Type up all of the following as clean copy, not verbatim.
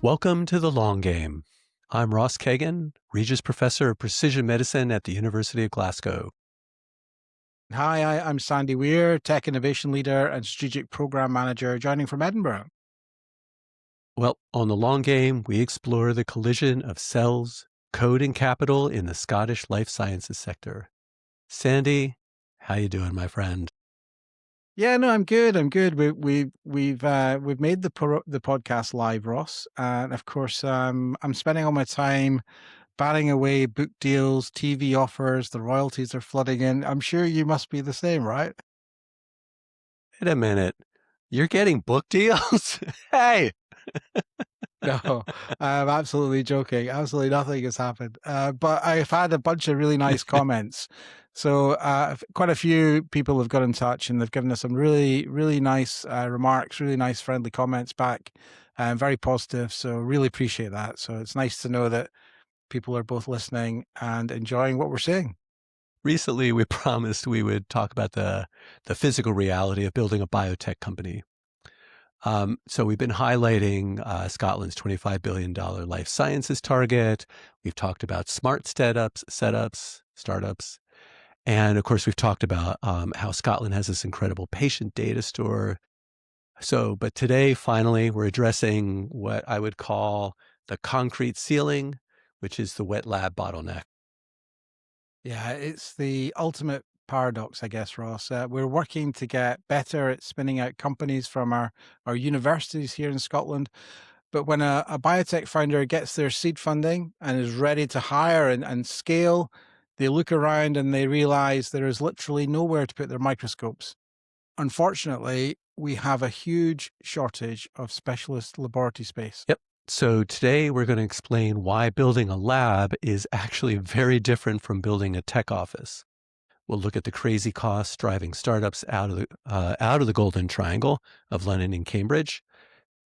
Welcome to the long game. I'm Ross Kagan, Regis Professor of Precision Medicine at the University of Glasgow. Hi, I'm Sandy Weir, Tech Innovation Leader and Strategic Program Manager, joining from Edinburgh. Well, on the long game, we explore the collision of cells, code, and capital in the Scottish life sciences sector. Sandy, how you doing, my friend? Yeah, no, I'm good. I'm good. We've made the podcast live, Ross, and of course, I'm spending all my time batting away book deals, TV offers. The royalties are flooding in. I'm sure you must be the same, right? Wait a minute. You're getting book deals? Hey! No, I'm absolutely joking. Absolutely nothing has happened. But I've had a bunch of really nice comments. So quite a few people have got in touch and they've given us some really, really nice remarks, really nice friendly comments back, very positive. So really appreciate that. So it's nice to know that people are both listening and enjoying what we're saying. Recently, we promised we would talk about the physical reality of building a biotech company. So we've been highlighting Scotland's $25 billion life sciences target. We've talked about smart startups. And of course, we've talked about how Scotland has this incredible patient data store. But today, finally, we're addressing what I would call the concrete ceiling, which is the wet lab bottleneck. Yeah, it's the ultimate paradox, I guess, Ross. We're working to get better at spinning out companies from our universities here in Scotland. But when a biotech founder gets their seed funding and is ready to hire and scale, they look around and they realize there is literally nowhere to put their microscopes. Unfortunately, we have a huge shortage of specialist laboratory space. Yep. So today we're going to explain why building a lab is actually very different from building a tech office. We'll look at the crazy costs driving startups out of the golden triangle of London and Cambridge.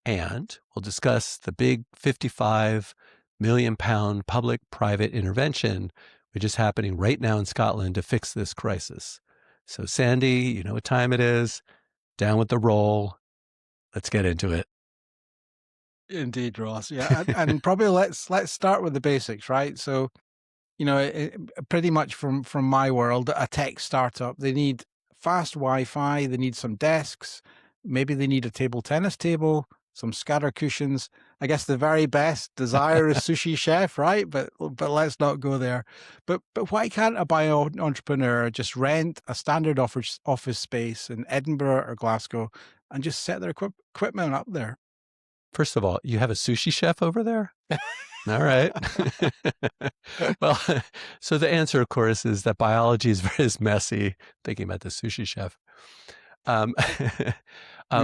And we'll discuss the big 55 million pound public-private intervention, which is happening right now in Scotland to fix this crisis. So Sandy, you know what time it is. Down with the roll. Let's get into it. Indeed, Ross. Yeah, and probably let's start with the basics, right? So, pretty much from my world, a tech startup, they need fast Wi-Fi, they need some desks, maybe they need a table tennis table, some scatter cushions. I guess the very best desire is sushi chef, right? But let's not go there. But why can't a bio entrepreneur just rent a standard office space in Edinburgh or Glasgow and just set their equipment up there? First of all, you have a sushi chef over there? All right. Well, so the answer, of course, is that biology is messy, thinking about the sushi chef.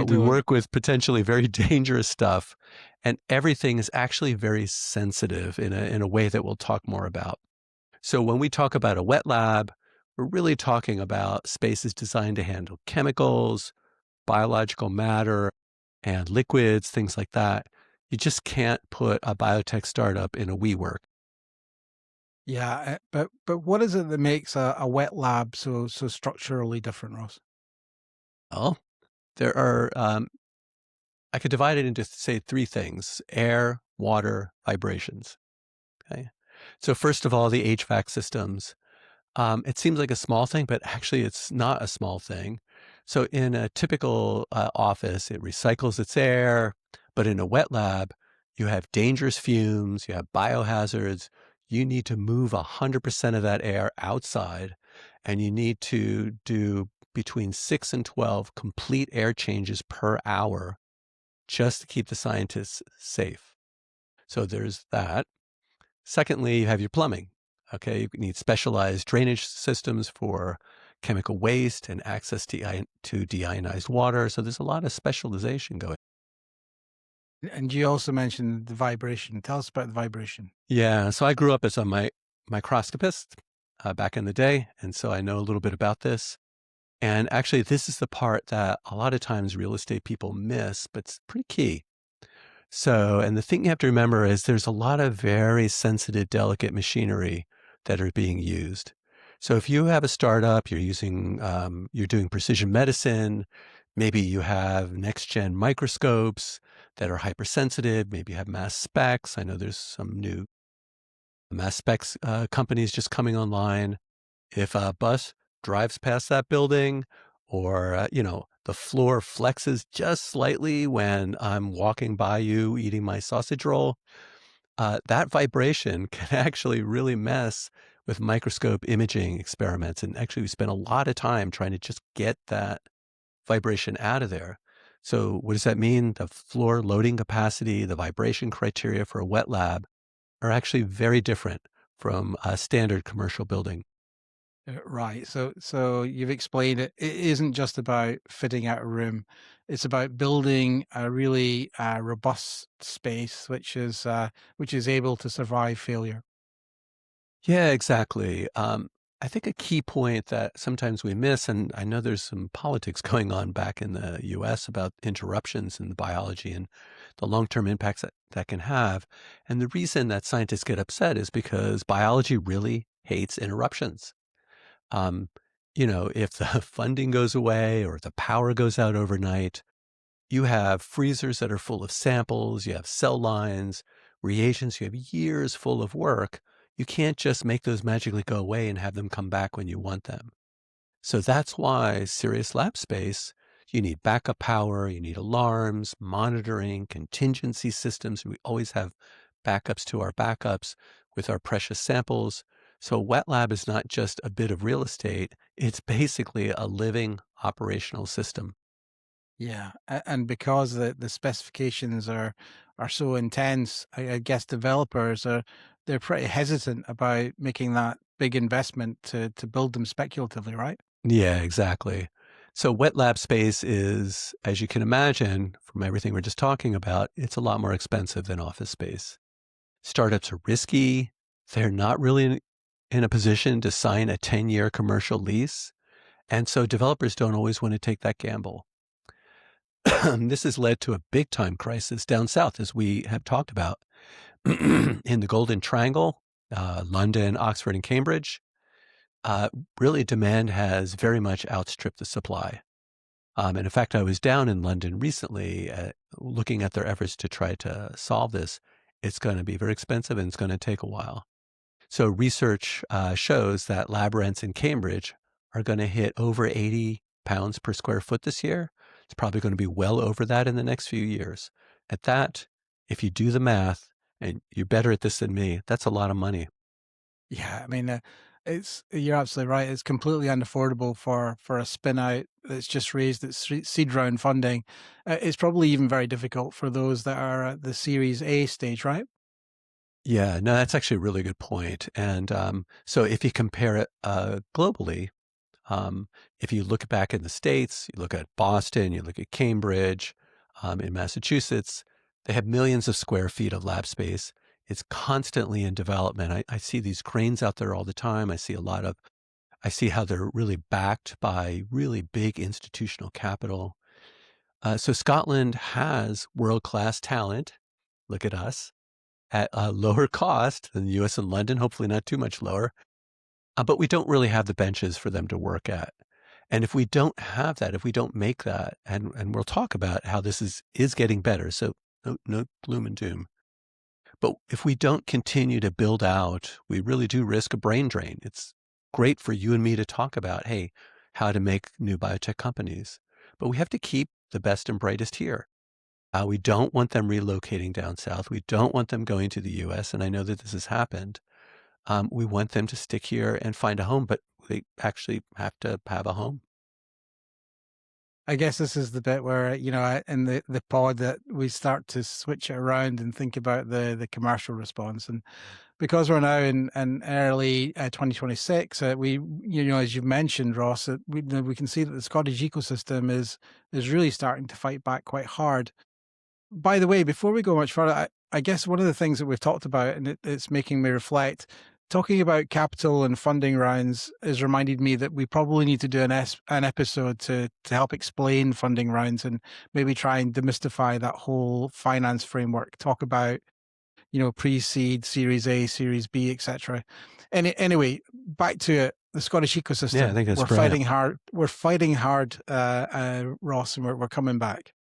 We work with potentially very dangerous stuff, and everything is actually very sensitive in a way that we'll talk more about. So when we talk about a wet lab, we're really talking about spaces designed to handle chemicals, biological matter, and liquids, things like that. You just can't put a biotech startup in a WeWork. Yeah, but what is it that makes a wet lab so structurally different, Ross? Well, there are, I could divide it into, say, three things: air, water, vibrations. Okay. So first of all, the HVAC systems. It seems like a small thing, but actually it's not a small thing. So in a typical office, it recycles its air, but in a wet lab, you have dangerous fumes, you have biohazards. You need to move 100% of that air outside, and you need to do between 6 and 12 complete air changes per hour just to keep the scientists safe. So there's that. Secondly, you have your plumbing. Okay, you need specialized drainage systems for chemical waste and access to deionized water. So there's a lot of specialization going. And you also mentioned the vibration. Tell us about the vibration. Yeah, so I grew up as a microscopist back in the day, and so I know a little bit about this. And actually, this is the part that a lot of times real estate people miss, but it's pretty key. So, and the thing you have to remember is there's a lot of very sensitive, delicate machinery that are being used. So if you have a startup, you're doing precision medicine, Maybe you have next gen microscopes that are hypersensitive. Maybe you have mass specs. I know there's some new mass specs companies just coming online. If a bus drives past that building or, the floor flexes just slightly when I'm walking by you eating my sausage roll, that vibration can actually really mess with microscope imaging experiments. And actually, we spend a lot of time trying to just get that vibration out of there. So, what does that mean? The floor loading capacity, the vibration criteria for a wet lab are actually very different from a standard commercial building. Right. So you've explained it. It isn't just about fitting out a room. It's about building a really robust space, which is able to survive failure. Yeah, exactly. I think a key point that sometimes we miss, and I know there's some politics going on back in the US about interruptions in the biology and the long term impacts that can have. And the reason that scientists get upset is because biology really hates interruptions. Um, if the funding goes away or the power goes out overnight, you have freezers that are full of samples, you have cell lines, reagents, you have years full of work. You can't just make those magically go away and have them come back when you want them. So that's why serious lab space, you need backup power, you need alarms, monitoring, contingency systems. We always have backups to our backups with our precious samples. So a wet lab is not just a bit of real estate, it's basically a living operational system. Yeah, and because the specifications are so intense, I guess developers they're pretty hesitant about making that big investment to build them speculatively, right? Yeah, exactly. So wet lab space is, as you can imagine from everything we're just talking about, it's a lot more expensive than office space. Startups are risky. They're not really in a position to sign a 10-year commercial lease. And so developers don't always want to take that gamble. This has led to a big time crisis down south, as we have talked about in the Golden Triangle, London, Oxford, and Cambridge. Really, demand has very much outstripped the supply. And in fact, I was down in London recently looking at their efforts to try to solve this. It's going to be very expensive and it's going to take a while. So, research shows that lab rents in Cambridge are going to hit over £80 per square foot this year. It's probably going to be well over that in the next few years. At that, if you do the math, and you're better at this than me, that's a lot of money. Yeah, I mean, it's you're absolutely right. It's completely unaffordable for a spin out that's just raised its seed round funding. It's probably even very difficult for those that are at the Series A stage, right? Yeah, no, that's actually a really good point. And so if you compare it globally, if you look back in the States, you look at Boston, you look at Cambridge, in Massachusetts, they have millions of square feet of lab space. It's constantly in development. I see these cranes out there all the time. I see how they're really backed by really big institutional capital. So Scotland has world-class talent. Look at us at a lower cost than the US and London, hopefully not too much lower. But we don't really have the benches for them to work at. And if we don't have that, if we don't make that, and we'll talk about how this is getting better, so no gloom and doom. But if we don't continue to build out, we really do risk a brain drain. It's great for you and me to talk about, hey, how to make new biotech companies, but we have to keep the best and brightest here. We don't want them relocating down south. We don't want them going to the US, and I know that this has happened. We want them to stick here and find a home, but they actually have to have a home. I guess this is the bit where, in the pod that we start to switch it around and think about the commercial response. And because we're now in early 2026, as you've mentioned, Ross, we can see that the Scottish ecosystem is really starting to fight back quite hard. By the way, before we go much further, I guess one of the things that we've talked about, and it's making me reflect, talking about capital and funding rounds has reminded me that we probably need to do an episode to help explain funding rounds and maybe try and demystify that whole finance framework. Talk about pre-seed, Series A, Series B, etc. Anyway, back to it. the Scottish Yeah, I ecosystem. think that's We're brilliant. fighting hard. We're fighting hard, Ross, and we're coming back.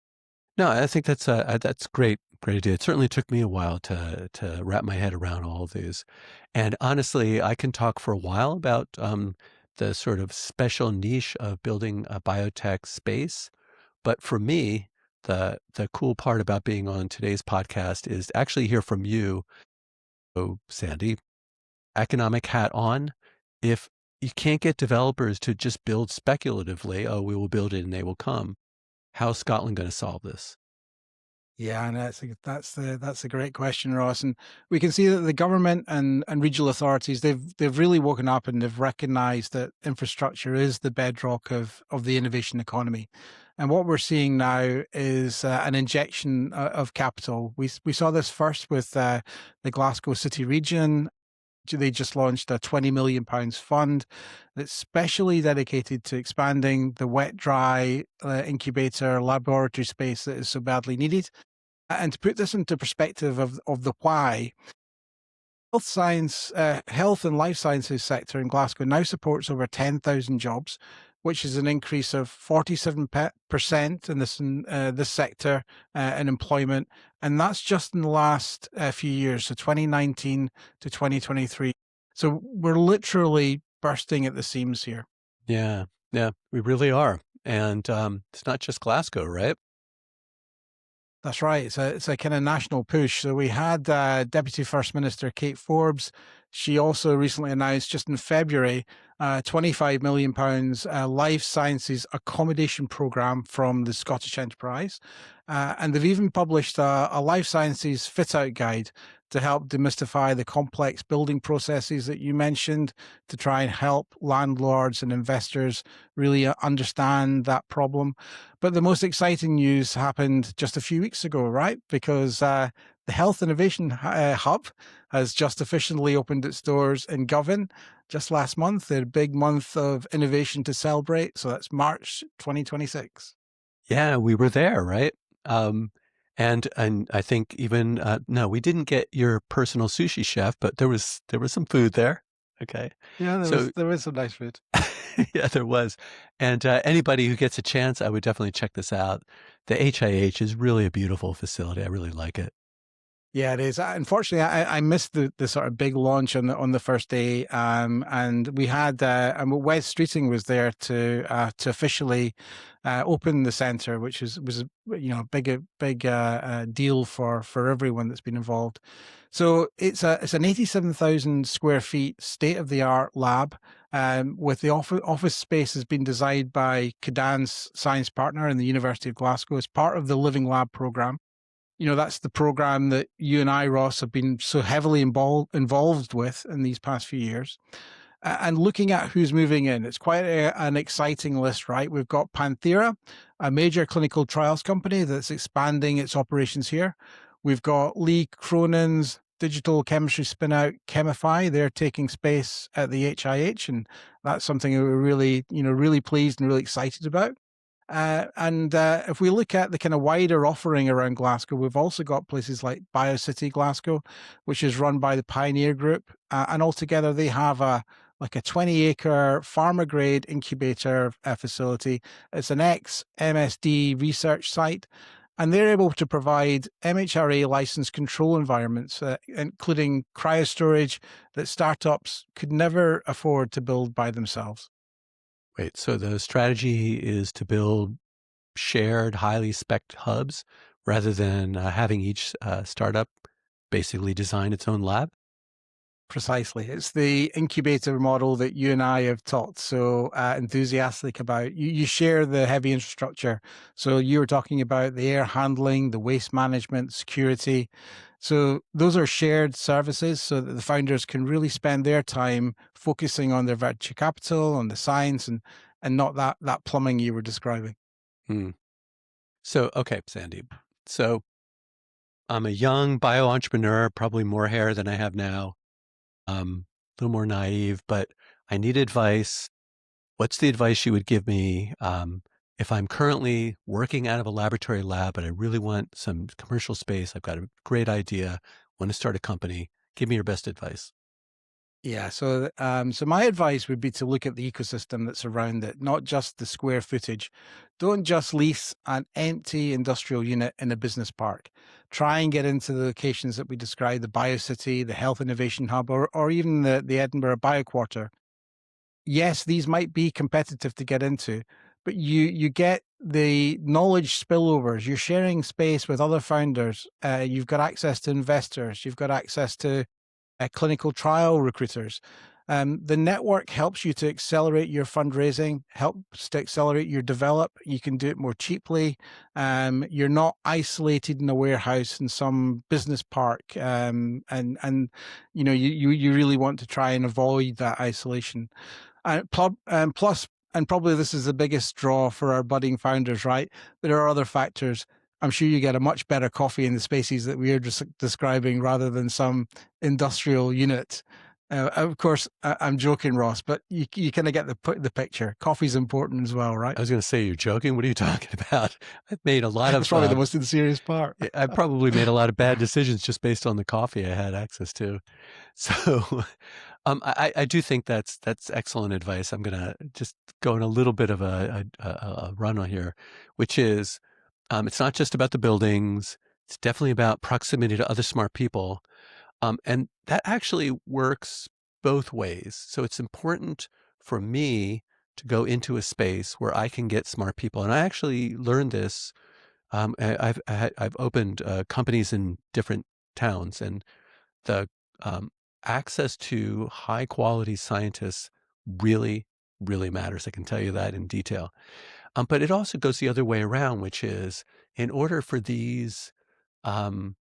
No, I think that's great, great idea. It certainly took me a while to wrap my head around all of these, and honestly, I can talk for a while about the sort of special niche of building a biotech space. But for me, the cool part about being on today's podcast is to actually hear from you. So, Sandy, economic hat on. If you can't get developers to just build speculatively, oh, we will build it and they will come. How's Scotland going to solve this? Yeah, and that's a great question, Ross. And we can see that the government and regional authorities they've really woken up and they've recognised that infrastructure is the bedrock of the innovation economy. And what we're seeing now is an injection of capital. We saw this first with the Glasgow City region. They just launched a £20 million fund that's specially dedicated to expanding the wet dry incubator laboratory space that is so badly needed. And to put this into perspective of the why, health and life sciences sector in Glasgow now supports over 10,000 jobs, which is an increase of 47% in this sector in employment, and that's just in the last few years, so 2019 to 2023. So we're literally bursting at the seams here. Yeah, yeah, we really are. And it's not just Glasgow, right? That's right. It's a kind of national push. So we had Deputy First Minister Kate Forbes. She also recently announced, just in February, £25 million life sciences accommodation programme from the Scottish Enterprise. And they've even published a life sciences fit out guide to help demystify the complex building processes that you mentioned, to try and help landlords and investors really understand that problem. But the most exciting news happened just a few weeks ago, right? Because the Health Innovation Hub has just officially opened its doors in Govan just last month, their big month of innovation to celebrate. So that's March 2026. Yeah, we were there, right? Um, and I think even no, we didn't get your personal sushi chef, but there was some food there. Okay, Yeah, so there was some nice food. yeah, there was. And anybody who gets a chance, I would definitely check this out. The HIH is really a beautiful facility. I really like it. Yeah, it is. Unfortunately, I missed the sort of big launch on the first day, and we had and Wes Streeting was there to officially open the centre, which was a big deal for everyone that's been involved. So it's an 87,000 square feet state of the art lab. With the office space has been designed by Cadan's science partner in the University of Glasgow as part of the Living Lab programme. That's the program that you and I, Ross, have been so heavily involved with in these past few years. And looking at who's moving in, it's quite an exciting list, right? We've got Panthera, a major clinical trials company that's expanding its operations here. We've got Lee Cronin's digital chemistry spinout Chemify. They're taking space at the HIH, and that's something that we're really pleased and really excited about. And if we look at the kind of wider offering around Glasgow, we've also got places like BioCity Glasgow, which is run by the Pioneer Group, and altogether they have a 20-acre pharma-grade incubator facility. It's an ex-MSD research site, and they're able to provide MHRA licensed control environments, including cryostorage that startups could never afford to build by themselves. Wait, so the strategy is to build shared, highly spec hubs rather than having each startup basically design its own lab? Precisely. It's the incubator model that you and I have talked so enthusiastic about. You share the heavy infrastructure. So you were talking about the air handling, the waste management, security. So those are shared services so that the founders can really spend their time focusing on their venture capital, on the science, and not that plumbing you were describing. Hmm. So, okay, Sandy. So I'm a young bio entrepreneur, probably more hair than I have now. A little more naive, but I need advice. What's the advice you would give me if I'm currently working out of a laboratory lab, but I really want some commercial space? I've got a great idea, want to start a company. Give me your best advice. Yeah, so my advice would be to look at the ecosystem that's around it, not just the square footage. Don't just lease an empty industrial unit in a business park. Try and get into the locations that we described, the BioCity, the Health Innovation Hub, or even the Edinburgh BioQuarter. Yes, these might be competitive to get into, but you get the knowledge spillovers. You're sharing space with other founders. You've got access to investors. You've got access to clinical trial recruiters. The network helps you to accelerate your fundraising, helps to accelerate your develop. You can do it more cheaply. You're not isolated in a warehouse in some business park, and you really want to try and avoid that isolation. Plus, and probably this is the biggest draw for our budding founders, right? There are other factors. I'm sure you get a much better coffee in the spaces that we are just describing rather than some industrial unit. Of course, I'm joking, Ross, but you kind of get the picture. Coffee's important as well, right? I was going to say, you're joking. What are you talking about? I've made a lot It's of, probably the most serious part. I probably made a lot of bad decisions just based on the coffee I had access to. So, I do think that's excellent advice. I'm gonna just go in a little bit of a run on here, which is, it's not just about the buildings. It's definitely about proximity to other smart people, and that actually works both ways. So it's important for me to go into a space where I can get smart people, and I actually learned this. I've opened companies in different towns, and the access to high quality scientists really, really matters. I can tell you that in detail. But it also goes the other way around, which is in order for these um,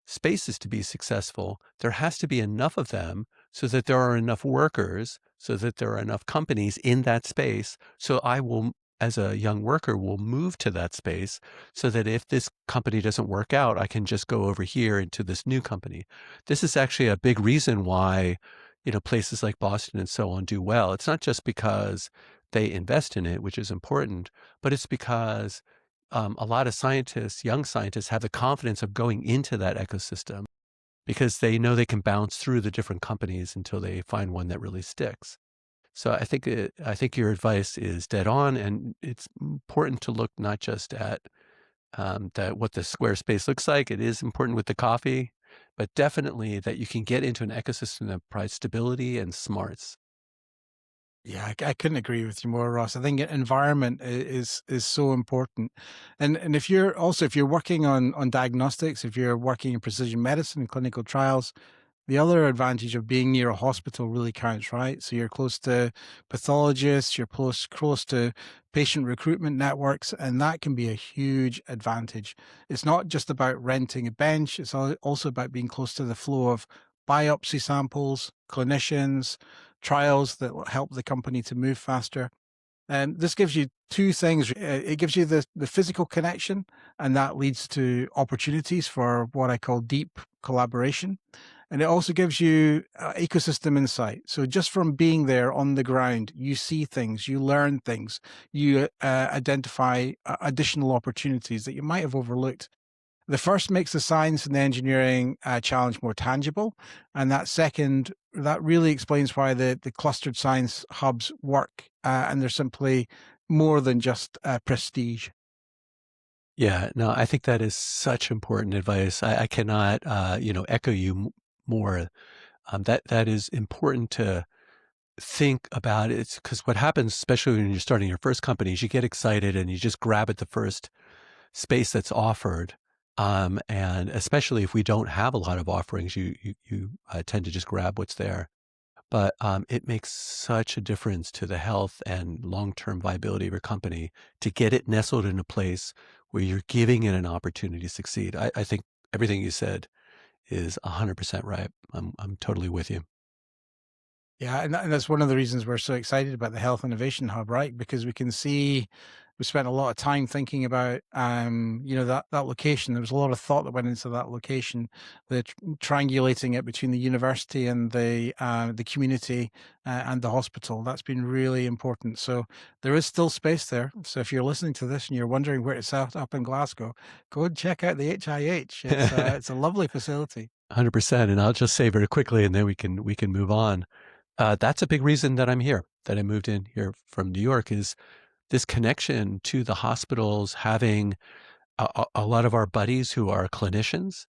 spaces to be successful, there has to be enough of them so that there are enough workers, so that there are enough companies in that space. So I will, as a young worker, will move to that space so that if this company doesn't work out, I can just go over here into this new company. This is actually a big reason why, places like Boston and so on do well. It's not just because they invest in it, which is important, but it's because a lot of scientists, young scientists, have the confidence of going into that ecosystem because they know they can bounce through the different companies until they find one that really sticks. So I think your advice is dead on, and it's important to look not just at that what the square space looks like. It is important with the coffee, but definitely that you can get into an ecosystem that provides stability and smarts. Yeah, I couldn't agree with you more, Ross. I think environment is so important, and if you're working on diagnostics, if you're working in precision medicine and clinical trials, the other advantage of being near a hospital really counts, right? So you're close to pathologists, you're close to patient recruitment networks, and that can be a huge advantage. It's not just about renting a bench, it's also about being close to the flow of biopsy samples, clinicians, trials that will help the company to move faster. And this gives you two things. It gives you the physical connection, and that leads to opportunities for what I call deep collaboration. And it also gives you ecosystem insight. So just from being there on the ground, you see things, you learn things, you identify additional opportunities that you might have overlooked. The first makes the science and the engineering challenge more tangible. And that second, that really explains why the clustered science hubs work. And they're simply more than just prestige. Yeah, no, I think that is such important advice. I cannot, echo you more. That is important to think about. It's because what happens, especially when you're starting your first company, is you get excited and you just grab at the first space that's offered. And especially if we don't have a lot of offerings, you tend to just grab what's there. But it makes such a difference to the health and long-term viability of your company to get it nestled in a place where you're giving it an opportunity to succeed. I think everything you said is 100% right. I'm totally with you. Yeah, and that's one of the reasons we're so excited about the Health Innovation Hub, right? Because we spent a lot of time thinking about, that location. There was a lot of thought that went into that location, triangulating it between the university and the community and the hospital. That's been really important. So there is still space there. So if you're listening to this and you're wondering where to set up in Glasgow, go and check out the HIH. It's a lovely facility. 100%. And I'll just say very quickly, and then we can move on. That's a big reason that I'm here, that I moved in here from New York, is this connection to the hospitals, having a lot of our buddies who are clinicians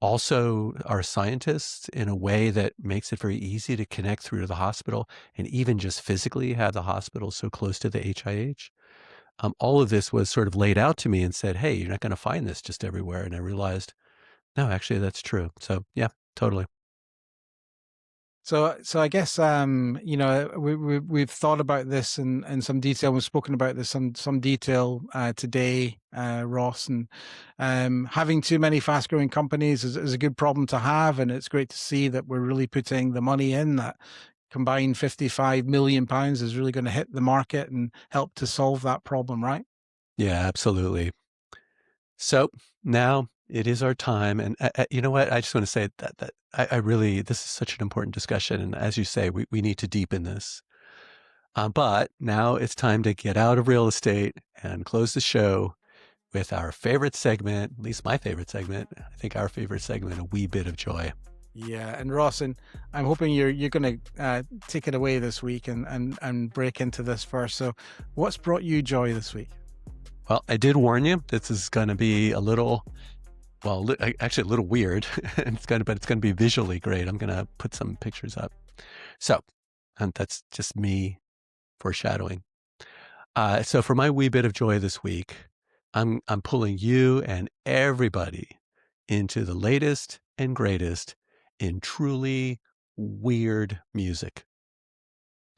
also are scientists in a way that makes it very easy to connect through to the hospital and even just physically have the hospital so close to the HIH. All of this was sort of laid out to me and said, hey, you're not going to find this just everywhere. And I realized, no, actually, that's true. So, yeah, totally. So I guess we've thought about this in some detail. We've spoken about this some detail today, Ross. And having too many fast-growing companies is a good problem to have, and it's great to see that we're really putting the money in. That combined £55 million is really going to hit the market and help to solve that problem, right? Yeah, absolutely. So now it is our time. And you know what? I just want to say that I really, this is such an important discussion. And as you say, we need to deepen this. But now it's time to get out of real estate and close the show with our favorite segment, at least my favorite segment. I think our favorite segment, a wee bit of joy. Yeah, and Ross, and I'm hoping you're going to take it away this week and break into this first. So, what's brought you joy this week? Well, I did warn you, this is going to be a little, well, actually a little weird, and but it's going to be visually great. I'm going to put some pictures up. So, and that's just me foreshadowing. So for my wee bit of joy this week, I'm pulling you and everybody into the latest and greatest in truly weird music.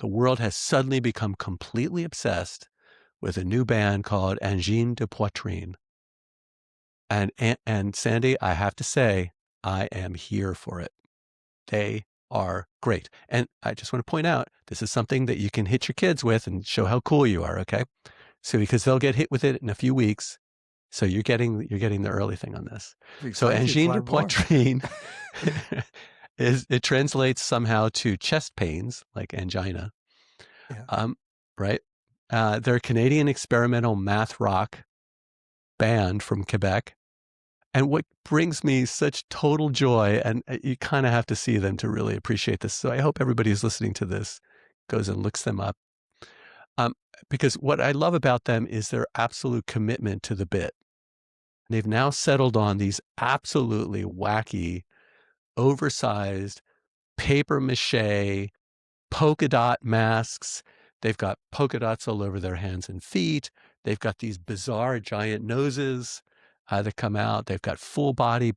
The world has suddenly become completely obsessed with a new band called Angine de Poitrine. And Sandy, I have to say, I am here for it. They are great. And I just want to point out, this is something that you can hit your kids with and show how cool you are, okay? So because they'll get hit with it in a few weeks. So you're getting the early thing on this. So angine de poitrine it translates somehow to chest pains, like angina. Yeah. Right? They're a Canadian experimental math rock band from Quebec. And what brings me such total joy, and you kind of have to see them to really appreciate this. So I hope everybody who's listening to this goes and looks them up. Because what I love about them is their absolute commitment to the bit. They've now settled on these absolutely wacky, oversized paper mache polka dot masks. They've got polka dots all over their hands and feet. They've got these bizarre giant noses that come out. They've got full body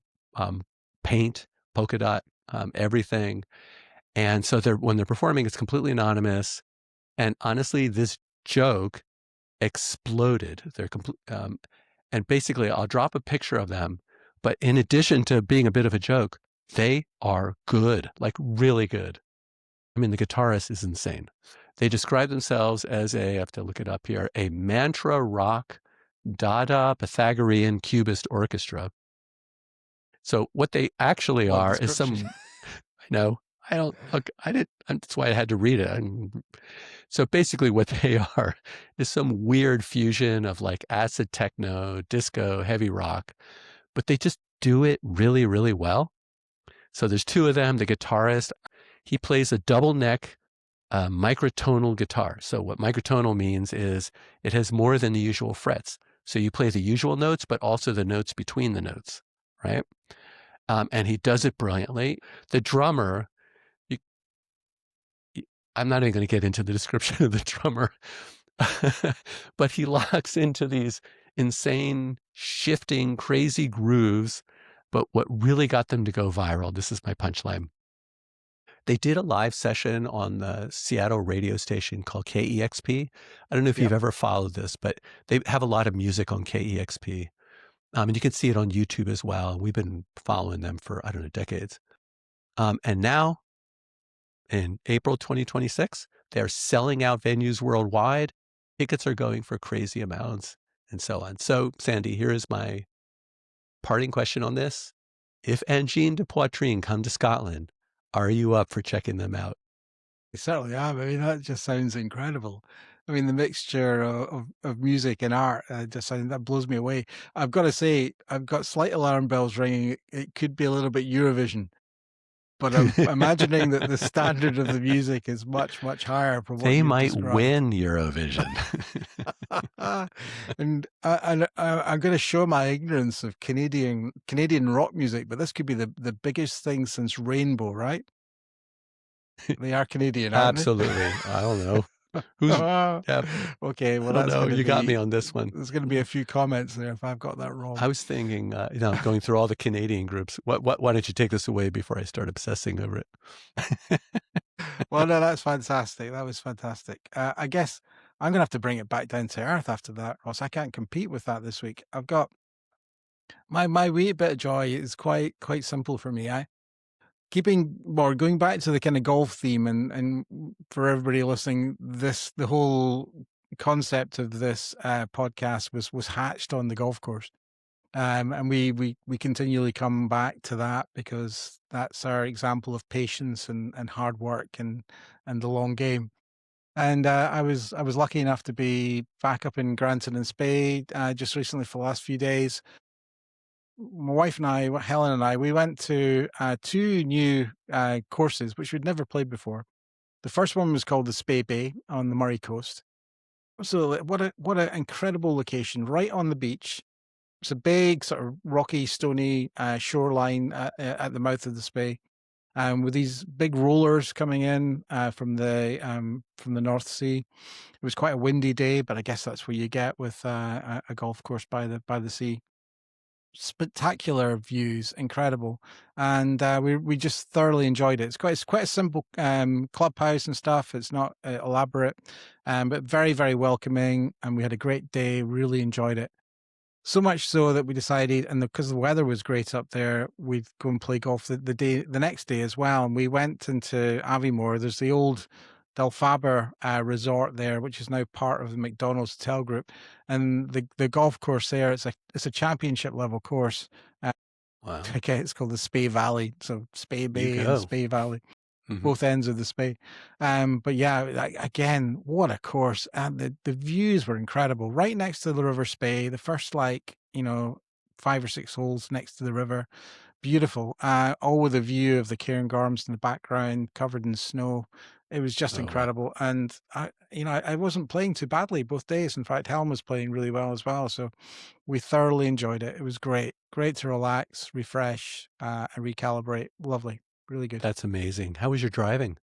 paint, polka dot, everything. And so when they're performing, it's completely anonymous. And honestly, this joke exploded. And basically, I'll drop a picture of them. But in addition to being a bit of a joke, they are good, like really good. I mean, the guitarist is insane. They describe themselves as I have to look it up here, a mantra rock, Dada Pythagorean cubist orchestra. So what they actually are is some, I know, that's why I had to read it. So basically what they are is some weird fusion of like acid techno, disco, heavy rock, but they just do it really, really well. So there's two of them. The guitarist, he plays a double neck microtonal guitar. So what microtonal means is it has more than the usual frets. So you play the usual notes, but also the notes between the notes, right? And he does it brilliantly. The drummer, I'm not even going to get into the description of the drummer, but he locks into these insane, shifting, crazy grooves. But what really got them to go viral, this is my punchline. They did a live session on the Seattle radio station called KEXP. I don't know if you've ever followed this, but they have a lot of music on KEXP. And you can see it on YouTube as well. We've been following them for, I don't know, decades. And now, in April 2026, they're selling out venues worldwide. Tickets are going for crazy amounts and so on. So, Sandy, here is my parting question on this. If Angine de Poitrine come to Scotland, are you up for checking them out? I certainly am. I mean, that just sounds incredible. I mean, the mixture of music and art, just that blows me away. I've got to say, I've got slight alarm bells ringing. It could be a little bit Eurovision, but I'm imagining that the standard of the music is much, much higher from what They you've might described. win Eurovision. I'm going to show my ignorance of Canadian rock music, but this could be the biggest thing since Rainbow, right? They are Canadian, aren't they? Absolutely. I don't know. Who's yeah, Okay, I well, don't that's know. going to You got me be on this one. there's going to be a few comments there if I've got that I wrong. was thinking, going through all the Canadian groups. Why don't you take this away before I start obsessing over it? Well, no, that's fantastic. That was fantastic. I guess I'm going to have to bring it back down to earth after that, Ross. I can't compete with that this week. I've got my wee bit of joy is quite simple for me. Going back to the kind of golf theme, and for everybody listening, the whole concept of this podcast was hatched on the golf course. And we continually come back to that because that's our example of patience and hard work and the long game. And I was lucky enough to be back up in Granton and Spey just recently for the last few days. My wife and I, Helen and I, we went to two new courses which we'd never played before. The first one was called the Spey Bay on the Murray Coast. So what a incredible location, right on the beach. It's a big sort of rocky, stony shoreline at the mouth of the Spey, with these big rollers coming in from the North Sea. It was quite a windy day, but I guess that's what you get with a golf course by the sea. Spectacular views, incredible, and we just thoroughly enjoyed it. It's quite a simple clubhouse and stuff. It's not elaborate, but very very welcoming, and we had a great day. Really enjoyed it. So much so that we decided, and because the weather was great up there, we'd go and play golf the next day as well. And we went into Aviemore. There's the old Del Faber resort there, which is now part of the McDonald's Hotel Group. And the golf course there, it's a championship level course. Uh, Wow. okay, it's called the Spey Valley, so Spey You Bay and go. Spey Valley, Mhm. both ends of the Spey. But yeah, again, what a course. And the views were incredible. Right next to the River Spey, the first 5 or 6 holes next to the river. Beautiful. All with a view of the Cairngorms in the background, covered in snow. It was just Oh, wow. incredible. And I wasn't playing too badly both days. In fact, Helm was playing really well as well. So we thoroughly enjoyed it. It was great. Great to relax, refresh, and recalibrate. Lovely. Really good. That's amazing. How was your driving?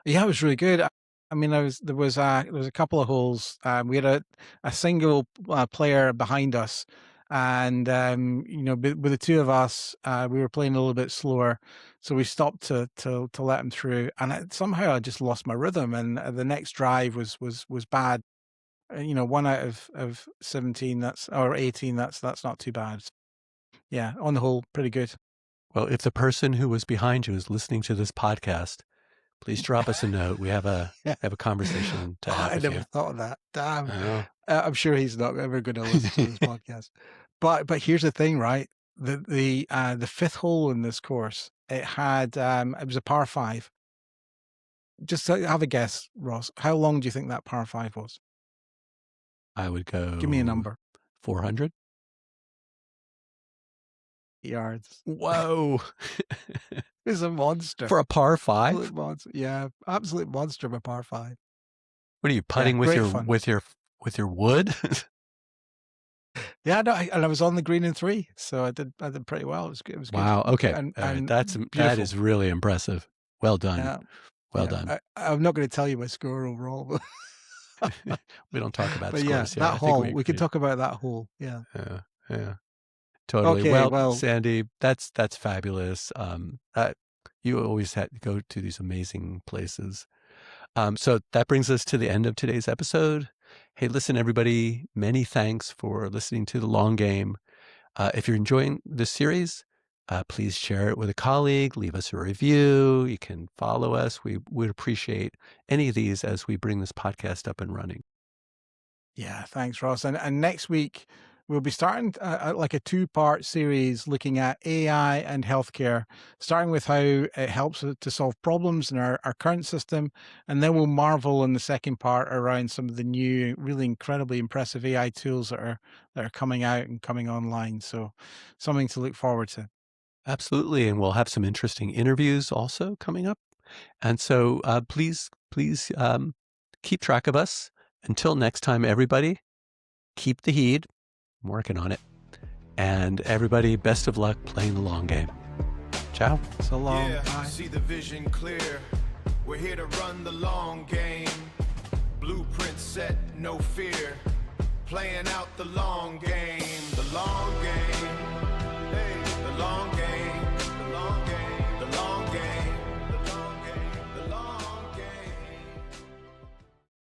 Yeah, it was really good. I mean, there was a couple of holes. We had a single player behind us, and with the two of us, we were playing a little bit slower, so we stopped to let him through. And somehow I just lost my rhythm, and the next drive was bad. 1 out of 17, or 18. That's not too bad. Yeah, on the whole, pretty good. Well, if the person who was behind you is listening to this podcast, please drop us a note. We have a Yeah. conversation to Oh, have I with never you. thought of that. Damn. Oh. I'm sure he's not ever going to listen to this podcast. But here's the thing, right? The fifth hole in this course, it was a par five. Just have a guess, Ross. How long do you think that par five was? I would Give me a go number. 400. Yards. Whoa. It's a monster. For a par five? Absolute monster. Yeah, absolute monster of a par five. What are you Yeah, putting with great your fun. with your wood? Yeah, no, and I was on the green in three, so I did pretty well. It was good. It was good. Wow. Okay. And All right. and That beautiful. is really impressive. Well done. Yeah. Well Yeah. done. I'm not going to tell you my score overall, We don't talk about but yeah, scores here. that I think hole, we we could agreed. talk about that hole. Yeah. Yeah. Yeah. Totally. Okay, Well, well, Sandy, that's fabulous. That you always had to go to these amazing places. So that brings us to the end of today's episode. Hey, listen, everybody, many thanks for listening to The Long Game. If you're enjoying this series, please share it with a colleague, leave us a review. You can follow us. We would appreciate any of these as we bring this podcast up and running. yeah, thanks, Ross. And next week we'll be starting like a two-part series looking at AI and healthcare, starting with how it helps to solve problems in our current system. And then we'll marvel in the second part around some of the new, really incredibly impressive AI tools that are coming out and coming online. So something to look forward to. Absolutely, and we'll have some interesting interviews also coming up. And so, please, keep track of us. Until next time, everybody, keep the heat. I'm working on it. And everybody, best of luck playing the long game. Ciao. So long. Yeah, Bye. see the vision clear. We're here to run the long game. Blueprint set, no fear. Playing out the long game. The long